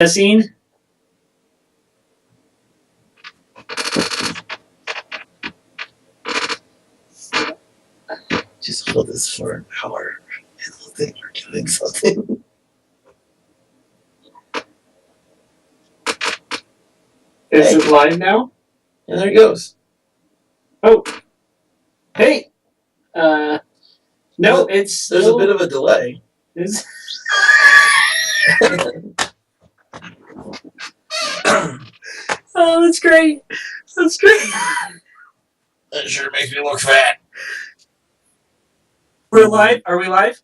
scene. Just hold this for an hour and we'll think we're doing something. Is it live now? And there he goes. Oh. Hey. No, it's there's a bit of a delay. Oh, that's great. That's great. That sure makes me look fat. We're live? Are we live?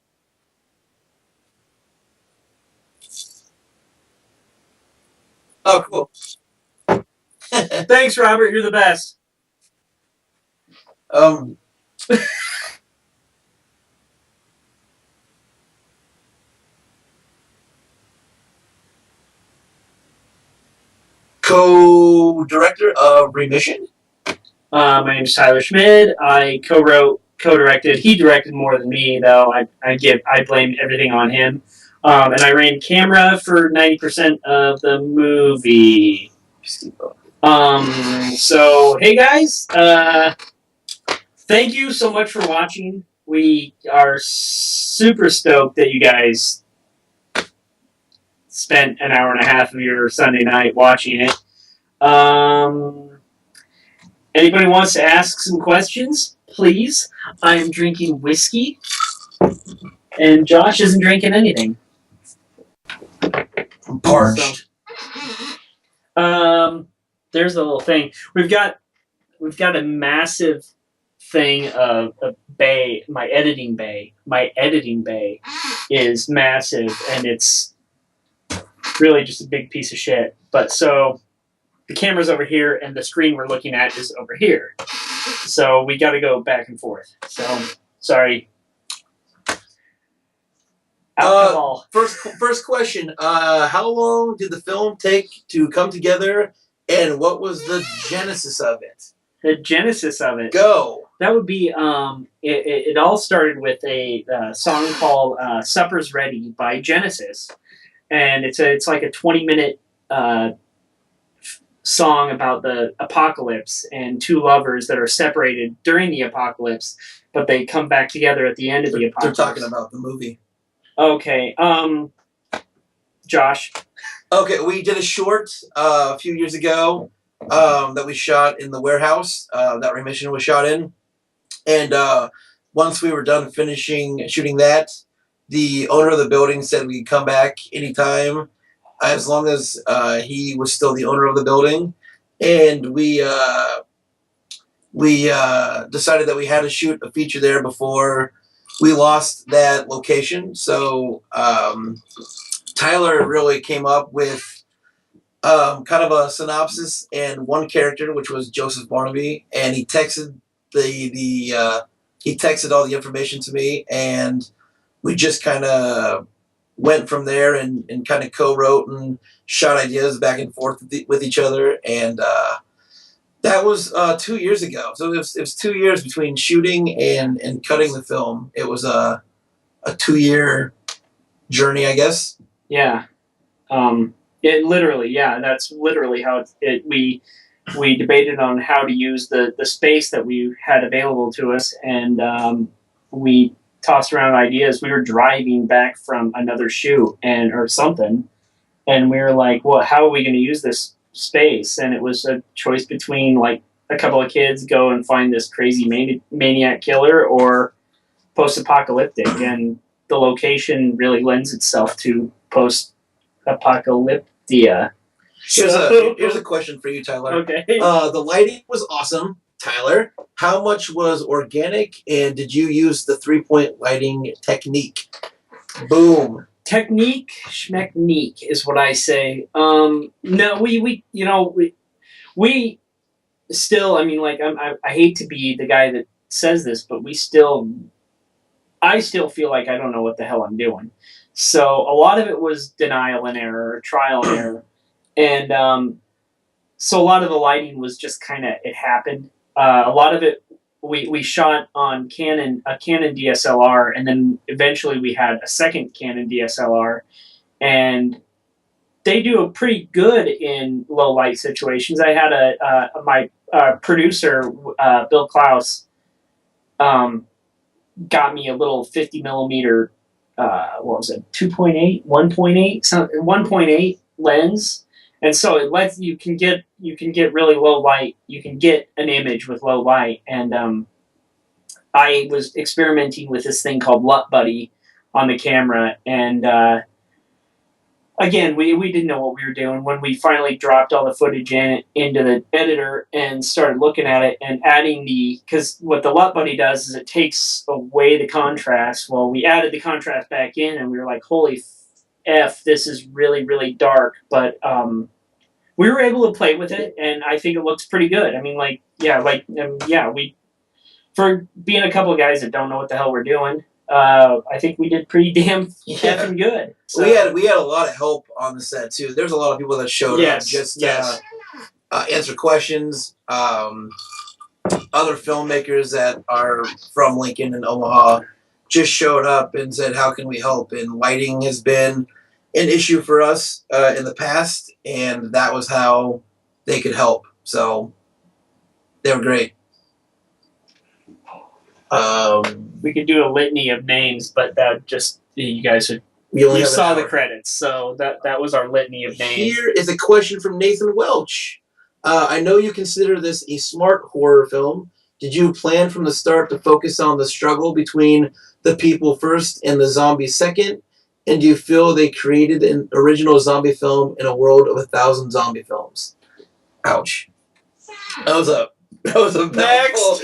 Oh, cool. Thanks, Robert. You're the best. Co-director of Remission. My name's Tyler Schmid. I co-wrote, co-directed. He directed more than me, though. I blame everything on him. And I ran camera for 90% of the movie. So hey guys, thank you so much for watching. We are super stoked that you guys spent an hour and a half of your Sunday night watching it. Anybody wants to ask some questions, please? I am drinking whiskey, and Josh isn't drinking anything. I'm parched. So, there's a little thing. We've got a massive thing of a bay. My editing bay is massive, and it's really just a big piece of shit. But so the camera's over here, and the screen we're looking at is over here. So we got to go back and forth. So sorry. Alcohol. First question. How long did the film take to come together, and what was the genesis of it? The genesis of it. Go. That would be. It all started with a song called "Supper's Ready" by Genesis, and it's like a 20-minute song about the apocalypse and two lovers that are separated during the apocalypse, but they come back together at the end of the apocalypse. They're talking about the movie. Okay, Josh. Okay, we did a short a few years ago that we shot in the warehouse that Remission was shot in. And once we were done shooting that, the owner of the building said we could come back anytime as long as he was still the owner of the building. And we decided that we had to shoot a feature there before we lost that location. So Tyler really came up with kind of a synopsis and one character, which was Joseph Barnaby, and he texted he texted all the information to me, and we just kind of went from there and kind of co-wrote and shot ideas back and forth with each other, and that was 2 years ago. So it was 2 years between shooting and cutting the film. It was a 2-year journey, I guess. Yeah. It literally, yeah, that's literally how we debated on how to use the space that we had available to us, and we tossed around ideas. We were driving back from another shoot or something, and we were like, well, how are we going to use this space? And it was a choice between like a couple of kids go and find this crazy maniac killer or post-apocalyptic, and the location really lends itself to post-apocalyptia. Here's a question for you, Tyler. Okay. The lighting was awesome, Tyler. How much was organic, and did you use the 3-point lighting technique? Boom. Technique, schmecknique is what I say. No, we still. I mean, like I hate to be the guy that says this, but I still feel like I don't know what the hell I'm doing. So a lot of it was denial and error, trial and error, and so a lot of the lighting was just kind of it happened. A lot of it we shot on a Canon DSLR, and then eventually we had a second Canon DSLR, and they do pretty good in low light situations. I had my producer Bill Klaus got me a little 50 millimeter what was it, 2.8, 1.8, 1.8 lens, and so it lets you can get really low light. You can get an image with low light, and I was experimenting with this thing called LUT Buddy on the camera, and again, we didn't know what we were doing. When we finally dropped all the footage into the editor and started looking at it and adding because what the LUT Buddy does is it takes away the contrast. Well, we added the contrast back in, and we were like, holy F, this is really, really dark. But we were able to play with it, and I think it looks pretty good. I mean, we, for being a couple of guys that don't know what the hell we're doing, I think we did pretty damn effing good. So. We had a lot of help on the set too. There's a lot of people that showed up just answer questions. Other filmmakers that are from Lincoln and Omaha just showed up and said, "How can we help?" And lighting has been an issue for us in the past, and that was how they could help. So they were great. We could do a litany of names, but that just you guys would. You saw the credits, so that was our litany of names. Here is a question from Nathan Welch. I know you consider this a smart horror film. Did you plan from the start to focus on the struggle between the people first and the zombies second? And do you feel they created an original zombie film in a world of 1,000 zombie films? Ouch. That was a mouthful.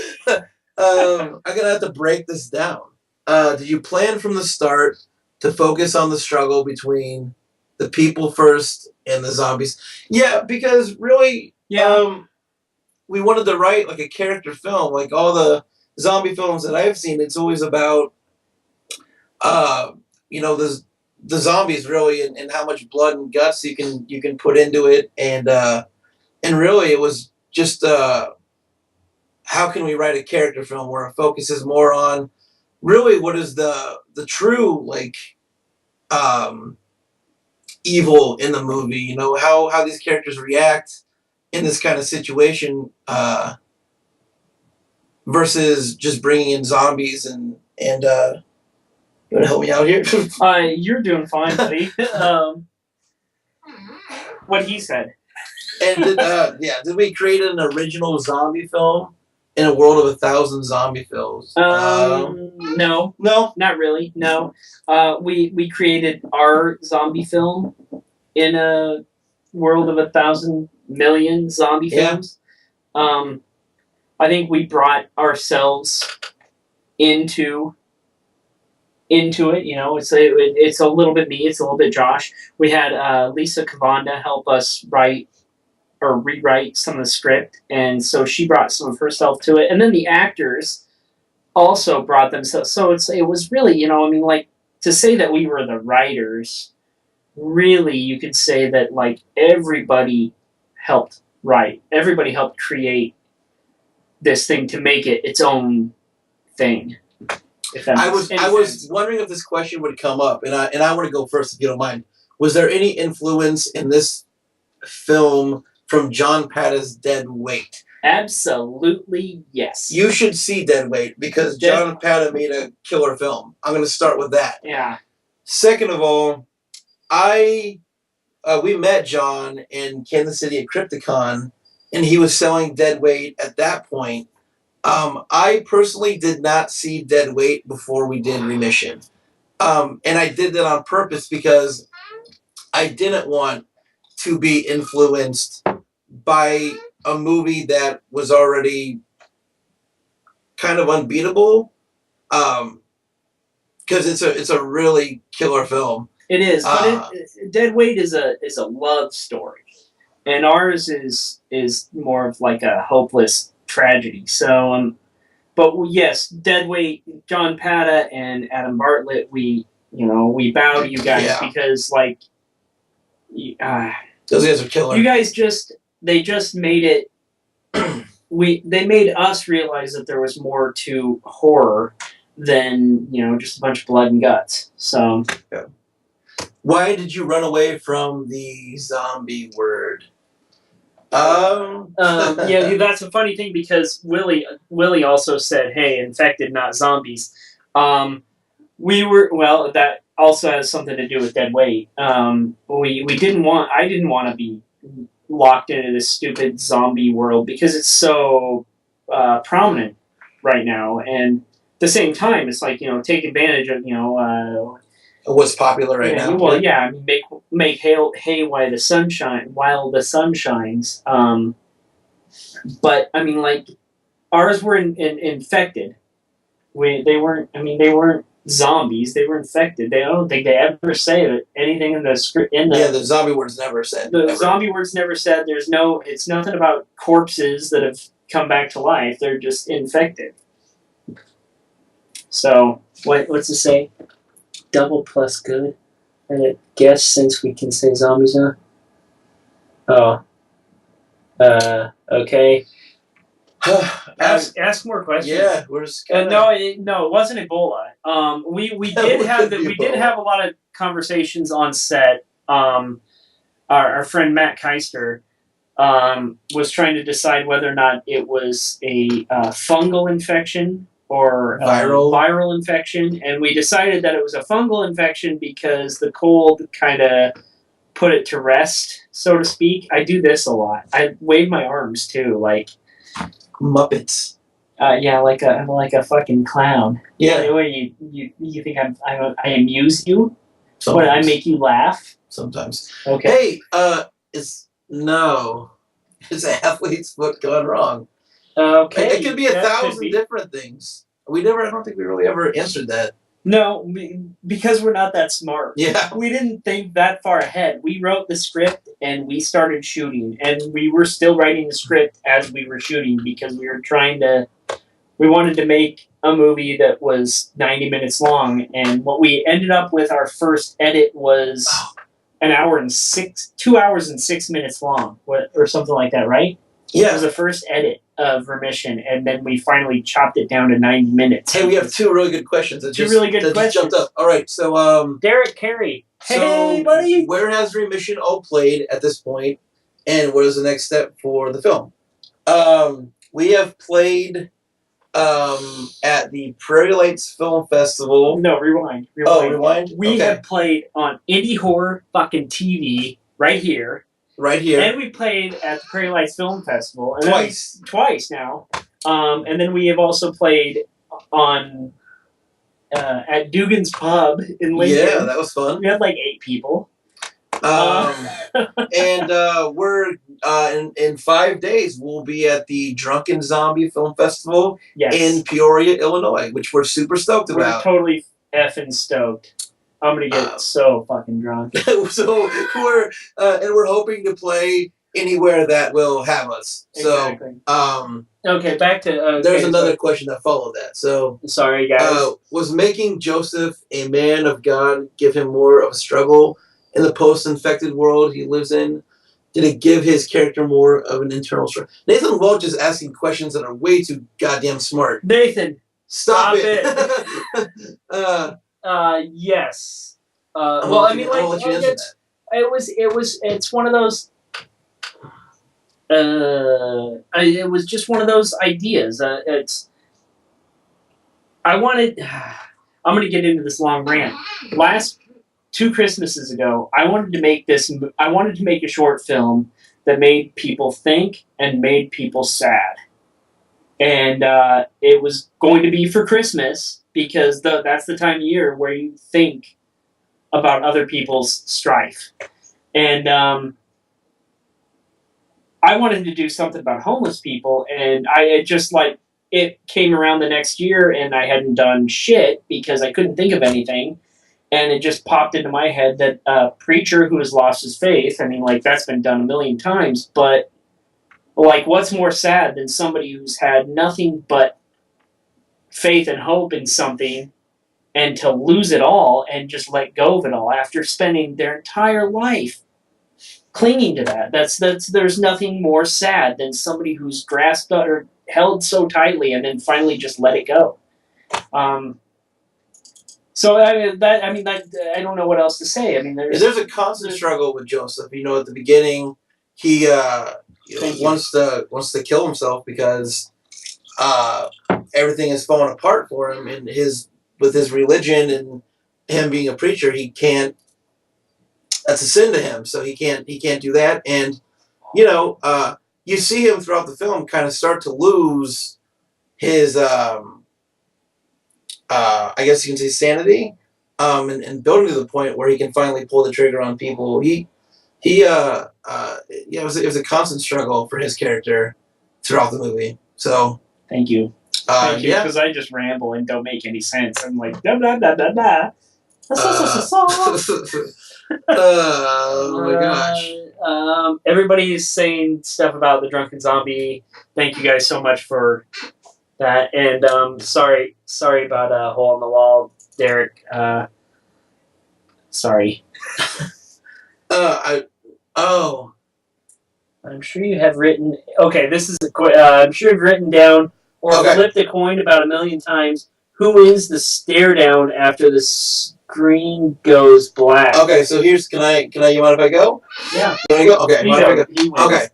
I'm gonna have to break this down. Did you plan from the start to focus on the struggle between the people first and the zombies? Yeah, because really, we wanted to write like a character film. Like all the zombie films that I've seen, it's always about, the zombies really, and how much blood and guts you can put into it, and really it was just how can we write a character film where it focuses more on really what is the true evil in the movie, you know, how these characters react in this kind of situation versus just bringing in zombies and you want to help me out here? You're doing fine, buddy. What he said. And did we create an original zombie film in a world of 1,000 zombie films? No, not really. No, we created our zombie film in a world of 1,000 million zombie films. I think we brought ourselves into it. You know, it's a little bit me, it's a little bit Josh. We had Lisa Kavanda help us write or rewrite some of the script, and so she brought some of herself to it, and then the actors also brought themselves. So it was really, you know, I mean, like, to say that we were the writers, really you could say that like everybody helped write, everybody helped create this thing to make it its own thing. I was wondering if this question would come up, and I want to go first if you don't mind. Was there any influence in this film from John Pata's Dead Weight? Absolutely, yes. You should see Dead Weight because John Pata made a killer film. I'm going to start with that. Yeah. Second of all, we met John in Kansas City at Crypticon, and he was selling Dead Weight at that point. I personally did not see Dead Weight before we did Remission. And I did that on purpose because I didn't want to be influenced by a movie that was already kind of unbeatable. Because it's a really killer film. It is, but Dead Weight is a love story, and ours is more of like a hopeless tragedy. So, but yes, Dead Weight, John Pata and Adam Bartlett, we bow to you guys because like, those guys are killer. You guys they just made it. They made us realize that there was more to horror than just a bunch of blood and guts. So. Yeah. Why did you run away from the zombie word? Yeah, that's a funny thing because Willie also said, "Hey, infected, not zombies." That also has something to do with dead weight. We didn't want. I didn't want to be locked into this stupid zombie world because it's so prominent right now, and at the same time, it's like take advantage of what's popular right now. Well, yeah, I mean, make hay while the sun shines. But I mean, like ours were infected. They weren't. I mean, they weren't zombies. They were infected. I don't think they ever say anything in the script. The zombie word's never said. The zombie word's never said. There's no. It's nothing about corpses that have come back to life. They're just infected. So what's it say? Double plus good. I guess since we can say zombies now. Oh. Okay. Ask more questions. Yeah, we're just no, it wasn't Ebola. We did have a lot of conversations on set. Our friend Matt Keister was trying to decide whether or not it was a fungal infection or viral infection, and we decided that it was a fungal infection because the cold kind of put it to rest, so to speak. I do this a lot. I wave my arms too, like Muppets. Yeah, I'm like a fucking clown. Yeah. What, you think I amuse you? Sometimes. What, I make you laugh? Sometimes. Okay. Hey, it's an athlete's foot gone wrong. Okay. It could be 1,000 different things. I don't think we really ever answered that. No, because we're not that smart. Yeah. We didn't think that far ahead. We wrote the script and we started shooting. And we were still writing the script as we were shooting because we wanted to make a movie that was 90 minutes long. And what we ended up with, our first edit was 2 hours and 6 minutes long, or something like that, right? Yeah. It was the first edit of Remission, and then we finally chopped it down to 90 minutes. Hey, we have two really good questions. That just jumped up. All right, so Derek Carey. Hey, buddy. Where has Remission played at this point, and what is the next step for the film? We have played at the Prairie Lights Film Festival. No, rewind. Oh, rewind? We have played on Indie Horror fucking TV right here. Right here. And we played at the Prairie Lights Film Festival. And Twice now. And then we have also played on at Dugan's Pub in Lincoln. Yeah, that was fun. We had like 8 people. And we're in 5 days we'll be at the Drunken Zombie Film Festival in Peoria, Illinois, which we're super stoked about. We're totally effing stoked. I'm gonna get so fucking drunk. So we're hoping to play anywhere that will have us. Exactly. So okay, back to there's another question that followed that. So sorry, guys. Was making Joseph a man of God give him more of a struggle in the post-infected world he lives in? Did it give his character more of an internal struggle? Nathan Welch is asking questions that are way too goddamn smart. Nathan, stop it. Yes. Well, I mean, like, it's one of those. It was just one of those ideas. I'm going to get into this long rant. Last 2 Christmases ago, I wanted to make a short film that made people think and made people sad. And it was going to be for Christmas because that's the time of year where you think about other people's strife. And I wanted to do something about homeless people, and it came around the next year, and I hadn't done shit because I couldn't think of anything. And it just popped into my head that a preacher who has lost his faith, I mean, like, that's been done a million times, but, like, what's more sad than somebody who's had nothing but faith and hope in something and to lose it all and just let go of it all after spending their entire life clinging to that? There's nothing more sad than somebody who's grasped or held so tightly and then finally just let it go. So I don't know what else to say. I mean, there's a constant struggle with Joseph. You know, at the beginning, he wants to kill himself because everything is falling apart for him, and with his religion and him being a preacher, he can't. That's a sin to him, so he can't do that. And you see him throughout the film kind of start to lose his I guess you can say sanity, and building to the point where he can finally pull the trigger on people. It was a constant struggle for his character throughout the movie. So thank you. Thank you, because I just ramble and don't make any sense. I'm like blah blah blah blah blah. Oh my gosh! Everybody's saying stuff about the drunken zombie. Thank you guys so much for that. And sorry about a hole in the wall, Derek. Sorry. I'm sure you have written. Okay, this is I'm sure you've written down or flipped a coin about 1 million times. Who wins the stare down after the screen goes black? Okay, so here's can I you mind if I go? Yeah. You want to go? Okay. Mind if I go? Okay.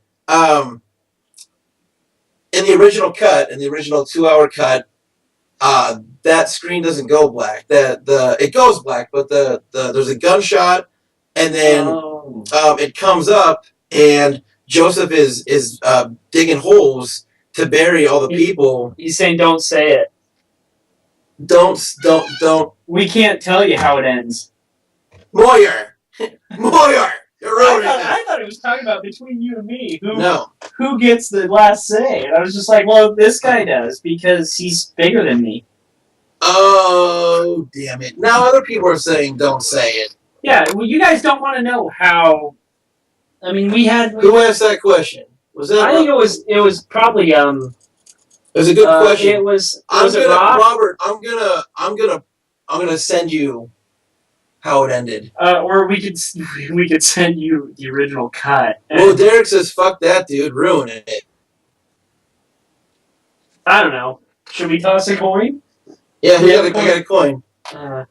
In the original cut, in the original 2-hour cut, that screen doesn't go black. It goes black, but there's a gunshot, and then it comes up, and Joseph is digging holes to bury all the people. He's saying, "Don't say it." Don't. We can't tell you how it ends. Moyer, you're ruining it. I thought it was talking about between you and me. Who gets the last say? And I was just like, well, this guy does because he's bigger than me. Oh, damn it! Now other people are saying, "Don't say it." Yeah, well, you guys don't want to know how. I mean, Who asked that question? Was that? I think it was probably It was a good question. Robert. I'm gonna send you how it ended. Or we could send you the original cut. Well, Derek says, "Fuck that, dude, ruin it." I don't know. Should we toss a coin? Yeah, I got a coin. Go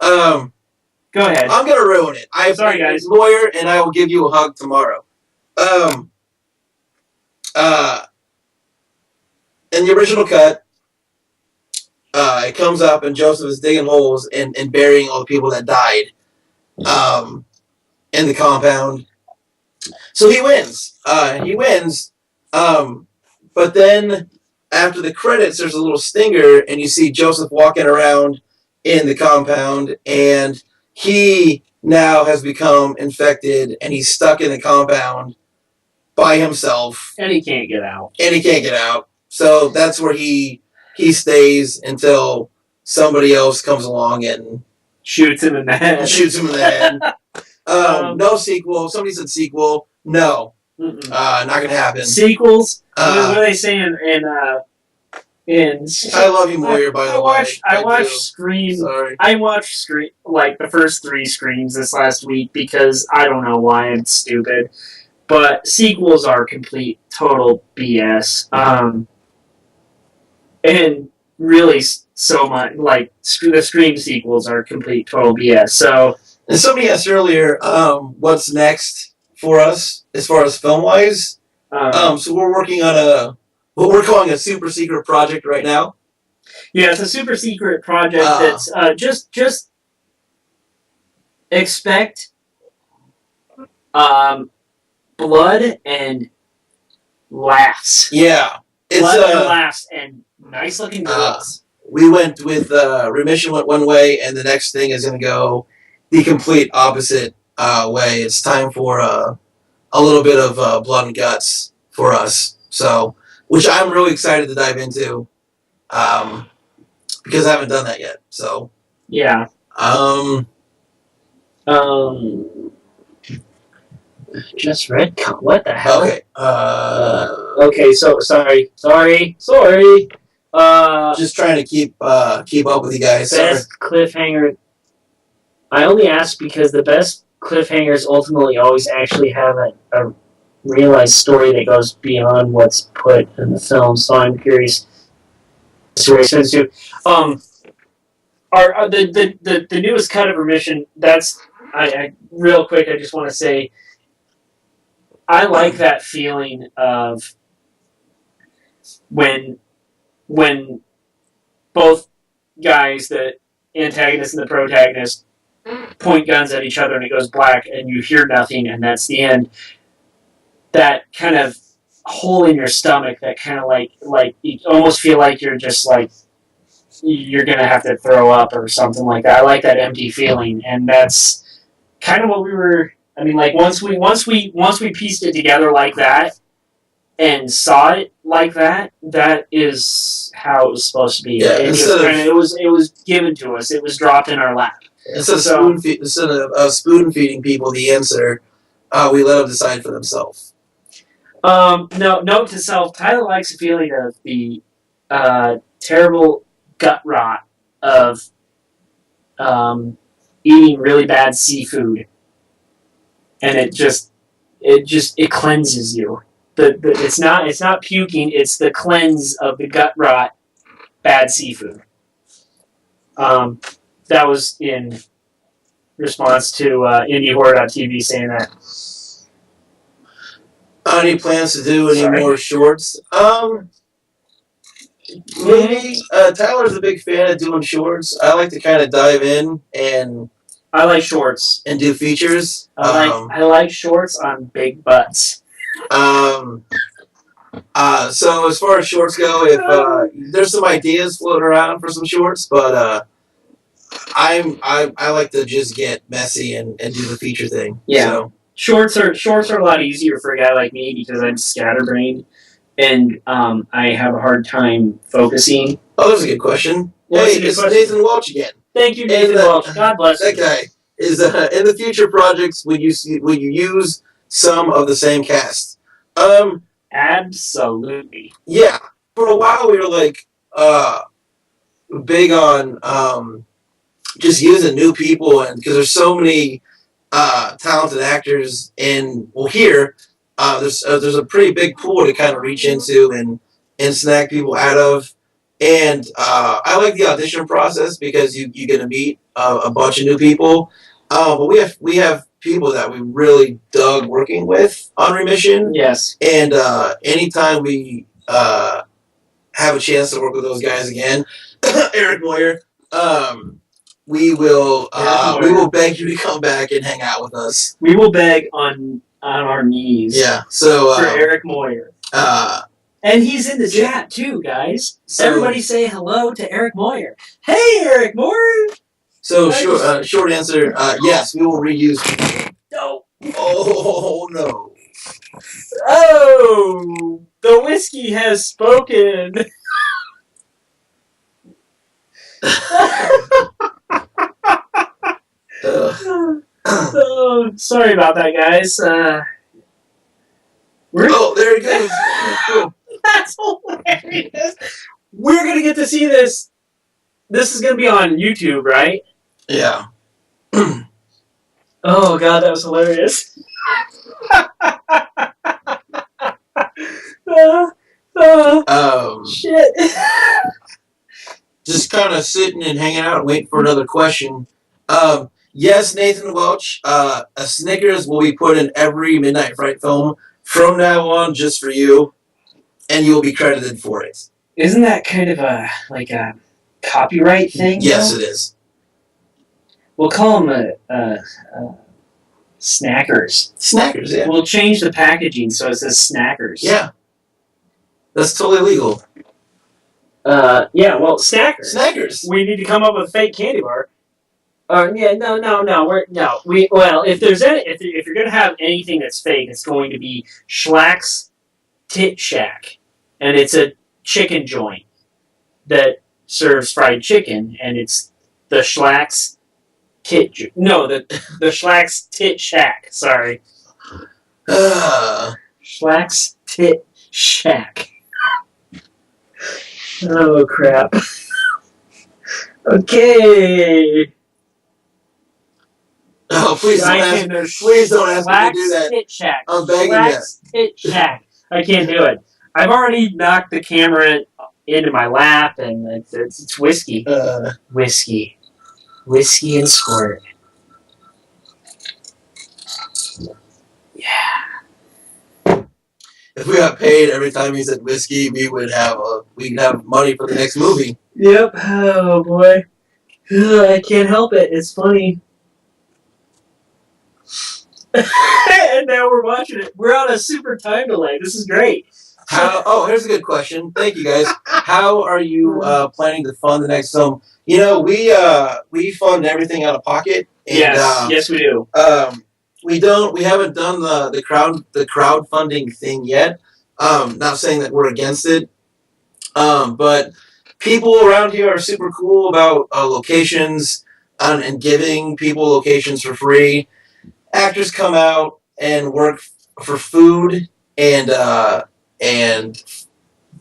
ahead. I'm gonna ruin it. Sorry, guys. Lawyer, and I will give you a hug tomorrow. In the original cut, it comes up and Joseph is digging holes and burying all the people that died in the compound. So he wins. But then after the credits, there's a little stinger, and you see Joseph walking around in the compound, and he now has become infected, and he's stuck in the compound by himself. And he can't get out. So that's where he stays until somebody else comes along and shoots him in the head. No sequel. Somebody said sequel. No. Not gonna happen. Sequels? What are they saying in I Love You, Moyer, by the way. I watched Scream. Sorry. I watched Scream, like the first 3 Screams this last week because I don't know why I'm stupid. But sequels are complete, total BS. And really so much, like, the Scream sequels are complete, total BS. So, and somebody asked earlier, what's next for us as far as film-wise? So we're working on what we're calling a super secret project right now. Yeah, it's a super secret project that's just expect blood and laughs. Yeah. Blood and laughs and nice looking girls. We went with Remission went one way, and the next thing is going to go the complete opposite way. It's time for a little bit of blood and guts for us. So, which I'm really excited to dive into, because I haven't done that yet. So yeah. Just read. What the hell? Okay. Okay. So sorry. Just trying to keep up with you guys. Best cliffhanger. I only ask because the best cliffhangers ultimately always actually have a realized story that goes beyond what's put in the film. So I'm curious. the newest cut of Remission. That's I real quick. I just want to say I like that feeling of when both guys, the antagonist and the protagonist, point guns at each other and it goes black and you hear nothing and that's the end. That kind of hole in your stomach, that kind of like you almost feel like you're just like you're gonna have to throw up or something like that. I like that empty feeling, and that's kind of what we were. I mean, like once we pieced it together like that and saw it like that, that is how it was supposed to be. Yeah, it was given to us. It was dropped in our lap. Instead of spoon feeding people the answer, we let them decide for themselves. No, note to self, Tyler likes the feeling of the terrible gut rot of eating really bad seafood. And it cleanses you. It's not puking, it's the cleanse of the gut rot bad seafood. That was in response to IndieHorror.tv saying that. Any plans to do any more shorts? Maybe. Tyler's a big fan of doing shorts. I like to kind of dive in and I like shorts and do features. I like shorts on big butts. So as far as shorts go, if there's some ideas floating around for some shorts, but I like to just get messy and do the feature thing. Yeah. So. Shorts are a lot easier for a guy like me because I'm scatterbrained and I have a hard time focusing. Oh, that's a good question. Well, hey, it's Nathan Welch again. Thank you, Nathan Welch. God bless you. That guy is in the future projects. Would you use some of the same cast? Absolutely. Yeah. For a while, we were like big on just using new people, and because there's so many talented actors, and here there's a pretty big pool to kind of reach into and snag people out of. And I like the audition process because you get to meet a bunch of new people. But we have people that we really dug working with on Remission. Yes. And anytime we have a chance to work with those guys again, Eric Moyer, we will beg you to come back and hang out with us. We will beg on our knees. Yeah. So for Eric Moyer. And he's in the chat too, guys. So, everybody say hello to Eric Moyer. Hey, Eric Moyer. So short answer, yes, we will reuse. No. Oh no. Oh, the whiskey has spoken. Oh, sorry about that, guys. Oh, there he goes. Cool. That's hilarious. We're gonna get to see this. This is gonna be on YouTube, right? Yeah. Oh god, that was hilarious. Shit. Just kind of sitting and hanging out and waiting for another question. Yes, Nathan Welch, a Snickers will be put in every Midnight Fright film from now on just for you, and you'll be credited for it. Isn't that kind of a copyright thing? Yes, though? It is. We'll call them Snackers. Snackers, yeah. We'll change the packaging so it says Snackers. Yeah. That's totally legal. Yeah, well, Snackers. Snackers. We need to come up with a fake candy bar. Yeah, no. If you're gonna have anything that's fake, it's going to be Schlack's Tit Shack, and it's a chicken joint that serves fried chicken, and it's the Schlack's Tit. The Schlack's Tit Shack. Sorry, Schlack's Tit Shack. Oh crap. Okay. Oh, please don't ask me to do that. Tit Shack. I'm begging you. Tit Shack. I can't do it. I've already knocked the camera into my lap, and it's whiskey. Whiskey. Whiskey and squirt. If we got paid every time he said whiskey, we'd have money for the next movie. Yep. Oh boy. I can't help it. It's funny. And now we're watching it. We're on a super time delay. This is great. Here's a good question. Thank you, guys. How are you planning to fund the next film? You know, we fund everything out of pocket. And, yes, we do. We haven't done the crowdfunding thing yet. Not saying that we're against it, but people around here are super cool about locations and giving people locations for free. Actors come out and work for food, and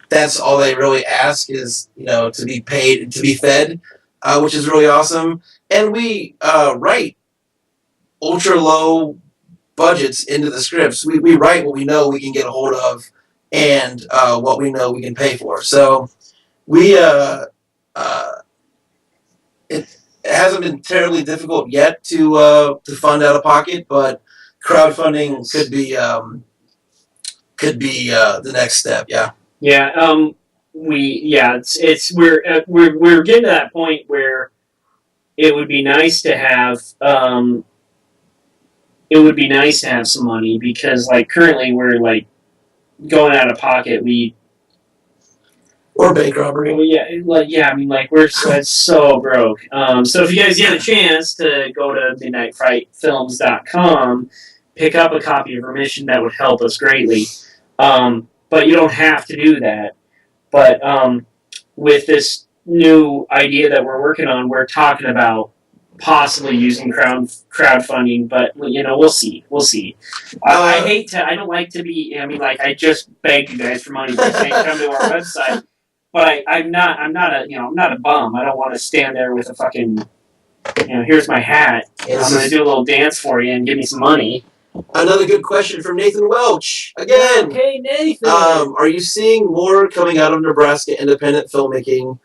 that's all they really ask is, you know, to be paid, to be fed, which is really awesome. And we write ultra low budgets into the scripts. We write what we know we can get a hold of, and what we know we can pay for. So we it hasn't been terribly difficult yet to fund out of pocket, but crowdfunding could be the next step. Yeah. Yeah. We're getting to that point where it would be nice to have some money, because like currently we're like going out of pocket. Or bank robbery. We're so broke. So if you guys get a chance to go to midnightfrightfilms.com, pick up a copy of Remission, that would help us greatly. But you don't have to do that. But with this new idea that we're working on, we're talking about possibly using crowdfunding, but you know, we'll see. I don't like to be. I mean, like, I just begged you guys for money by saying come to our website. But I'm not a bum. I don't want to stand there with a fucking, here's my hat. I'm going to do a little dance for you and give me some money. Another good question from Nathan Welch. Again. Okay, Nathan. Are you seeing more coming out of Nebraska independent filmmaking,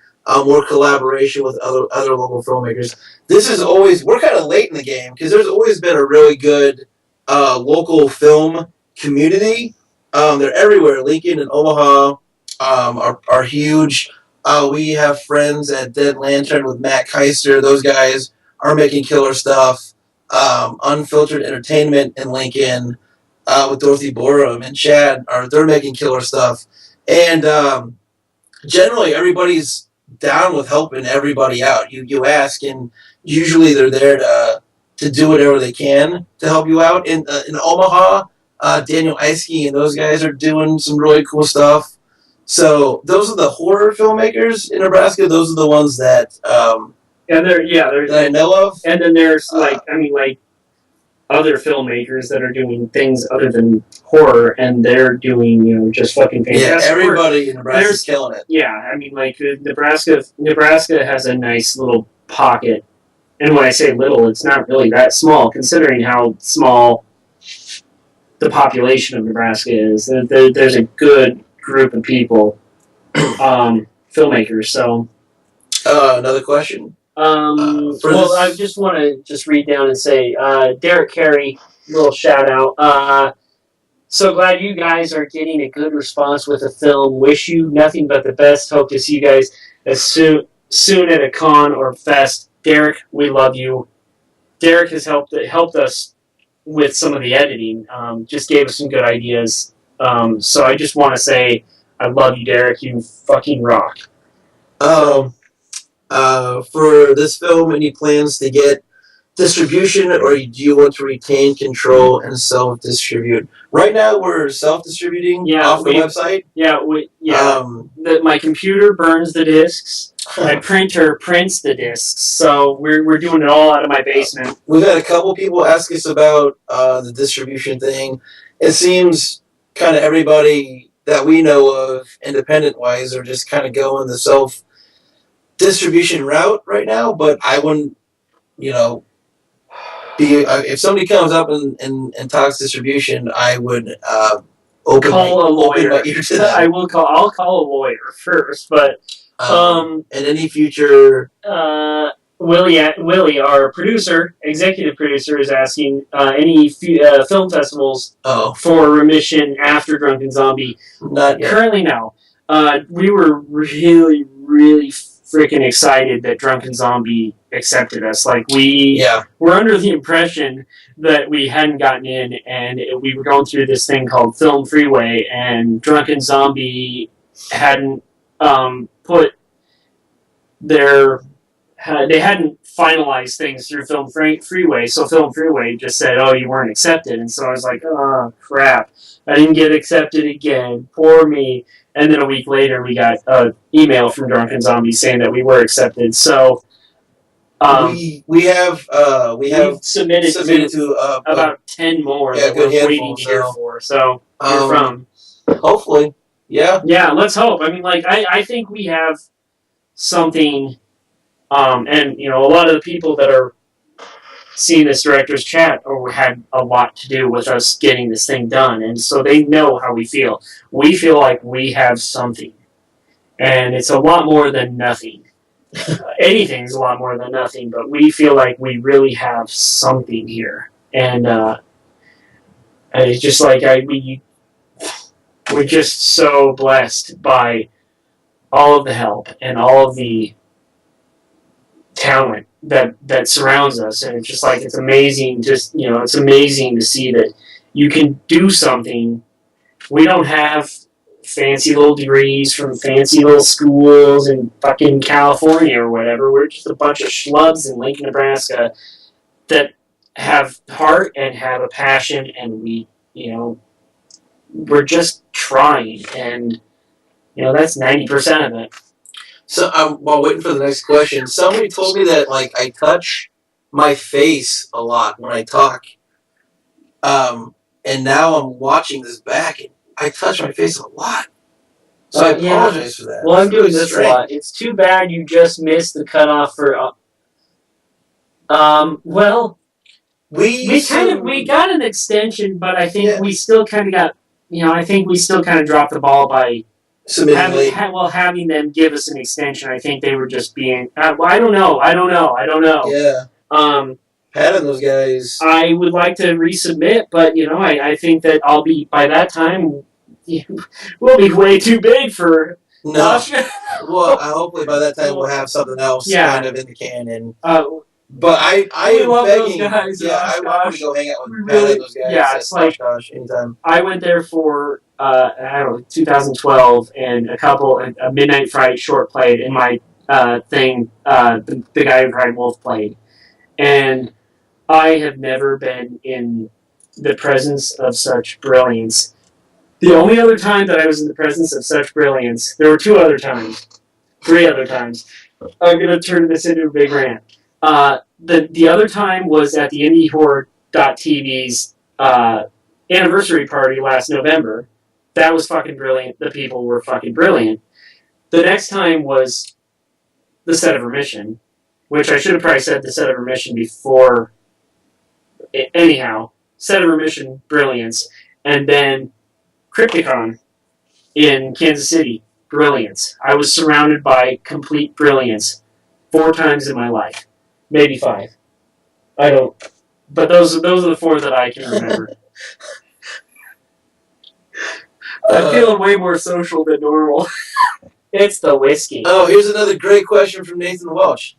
more collaboration with other local filmmakers? This is always, we're kind of late in the game, because there's always been a really good local film community. They're everywhere. Lincoln and Omaha are huge. We have friends at Dead Lantern with Matt Keister. Those guys are making killer stuff. Unfiltered Entertainment in Lincoln with Dorothy Borum and Chad they're making killer stuff. And generally everybody's down with helping everybody out. You ask, and usually they're there to do whatever they can to help you out. In Omaha, Daniel Eiske and those guys are doing some really cool stuff. So those are the horror filmmakers in Nebraska. Those are the ones that that I know of. And then there's other filmmakers that are doing things other than horror, and they're doing just fucking fantastic. Yeah, everybody in Nebraska is killing it. Yeah, I mean, like, Nebraska has a nice little pocket, and when I say little, it's not really that small considering how small the population of Nebraska is. There's a good group of people, filmmakers. So, another question. I just want to read down and say, Derek Carey, little shout out. So glad you guys are getting a good response with the film. Wish you nothing but the best. Hope to see you guys as soon at a con or fest. Derek, we love you. Derek has helped us with some of the editing. Just gave us some good ideas. So I just want to say, I love you, Derek. You fucking rock. For this film, any plans to get distribution, or do you want to retain control and self-distribute? Right now, we're self-distributing off the website. My computer burns the discs. My printer prints the discs. So we're doing it all out of my basement. We've had a couple people ask us about the distribution thing. It seems kind of everybody that we know of, independent-wise, are just kind of going the self-distribution route right now, but I wouldn't, if somebody comes up and talks distribution, I would open my ear to that. I'll call a lawyer first, but and any future Willie, our producer, executive producer, is asking any film festivals for Remission after Drunken Zombie. Not yet. Currently, no. We were really, really freaking excited that Drunken Zombie accepted us. Like, we were under the impression that we hadn't gotten in, and we were going through this thing called Film Freeway, and Drunken Zombie hadn't put their... they hadn't finalized things through Film Freeway, so Film Freeway just said, oh, you weren't accepted. And so I was like, oh, crap. I didn't get accepted again. Poor me. And then a week later, we got an email from Drunken Zombie saying that we were accepted. So we have submitted to about 10 more that we're waiting to hear for. So hear from. Hopefully. Yeah. Yeah, let's hope. I mean, like, I think we have something... and, you know, a lot of the people that are seeing this director's chat had a lot to do with us getting this thing done. And so they know how we feel. We feel like we have something. And it's a lot more than nothing. Anything's a lot more than nothing, but we feel like we really have something here. And it's just like we're just so blessed by all of the help and all of the talent that surrounds us, and it's just like, it's amazing. Just, you know, it's amazing to see that you can do something. We don't have fancy little degrees from fancy little schools in fucking California or whatever. We're just a bunch of schlubs in Lincoln, Nebraska that have heart and have a passion, and we, you know, we're just trying, and, you know, that's 90% of it. So while waiting for the next question, somebody told me that, like, I touch my face a lot when I talk. And now I'm watching this back, and I touch my face a lot. So I apologize for that. Well, I'm doing this a lot. It's too bad you just missed the cutoff for... well, we got an extension, but I think we still kind of got... You know, I think we still kind of dropped the ball by... having them give us an extension. I think they were just being... I don't know. Yeah. Pat and those guys... I would like to resubmit, but, you know, I think that I'll be... By that time, we'll be way too big for... No. Well, hopefully by that time we'll have something else kind of in the can. And, but I am begging... Those guys. Yeah, I want to go hang out with Pat and those guys. Yeah, it's like... anytime. I went there for... I don't know, 2012, and a Midnight Fright short played, and my thing, the guy who cried wolf played. And I have never been in the presence of such brilliance. The only other time that I was in the presence of such brilliance, there were 3 other times. I'm going to turn this into a big rant. The other time was at the IndieHorror.tv's anniversary party last November. That was fucking brilliant. The people were fucking brilliant. The next time was the set of Remission, which I should have probably said the set of Remission before. Anyhow, set of Remission, brilliance. And then Crypticon in Kansas City, brilliance. I was surrounded by complete brilliance 4 times in my life. Maybe 5. I don't... But those are the 4 that I can remember. I'm feeling way more social than normal. It's the whiskey. Oh, here's another great question from Nathan Welch.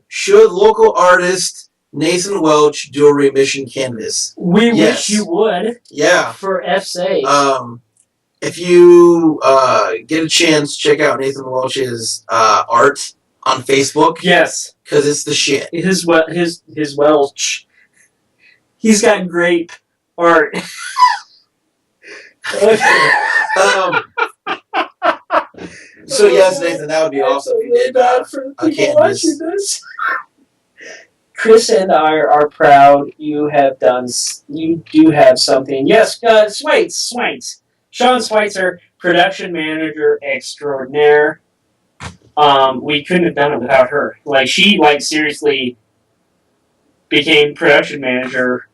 Should local artist Nathan Welch do a Remission canvas? We wish you would. Yeah. For F's sake. If you get a chance, check out Nathan Welch's art on Facebook. Yes. Because it's the shit. His Welch. He's got great art. So yes, Nathan, that would be awesome if you did a canvas. Chris and I are proud you do have something. Yes, Schweitz. Sean Schweitzer, production manager extraordinaire. We couldn't have done it without her. Like, she, seriously became production manager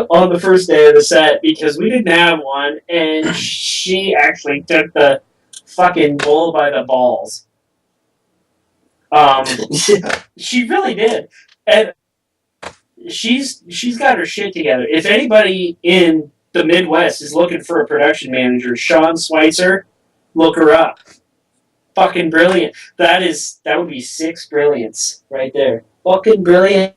on the first day of the set because we didn't have one, and she actually took the fucking bull by the balls. Yeah. She really did, and she's got her shit together. If anybody in the Midwest is looking for a production manager, Sean Schweitzer, look her up. Fucking brilliant. That would be 6 brilliance right there. Fucking brilliant.